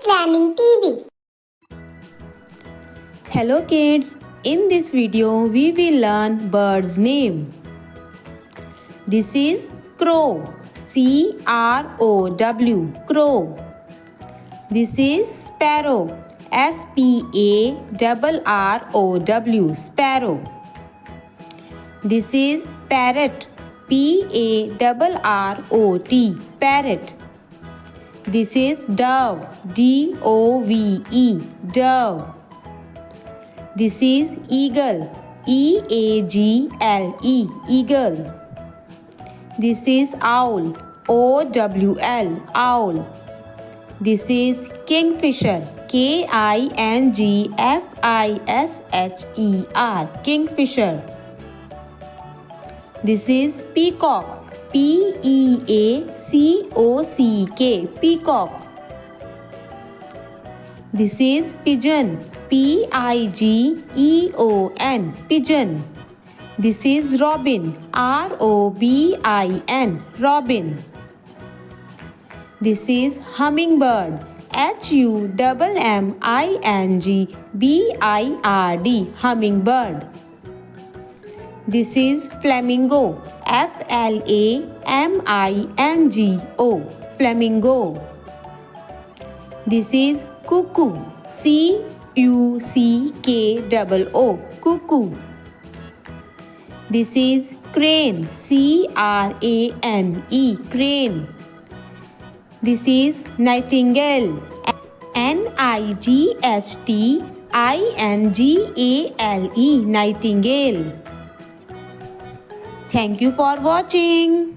Learning TV. Hello kids, in this video we will learn bird's name. This is crow, C-R-O-W, crow. This is sparrow, S-P-A-R-R-O-W, sparrow. This is parrot, P-A-R-R-O-T, parrot. This is dove, D-O-V-E, dove. This is eagle, E-A-G-L-E, eagle. This is owl, O-W-L, owl. This is kingfisher, K-I-N-G-F-I-S-H-E-R, kingfisher. This is peacock, P-E-A-C-O-C-K, peacock. This is pigeon, P-I-G-E-O-N, pigeon. This is robin, R-O-B-I-N, robin. This is hummingbird, H-U-M-M-I-N-G-B-I-R-D, hummingbird. This is flamingo, F-L-A-M-I-N-G-O, flamingo. This is cuckoo, C-U-C-K-O-O, cuckoo. This is crane, C-R-A-N-E, crane. This is nightingale, N-I-G-H-T-I-N-G-A-L-E, nightingale. Thank you for watching.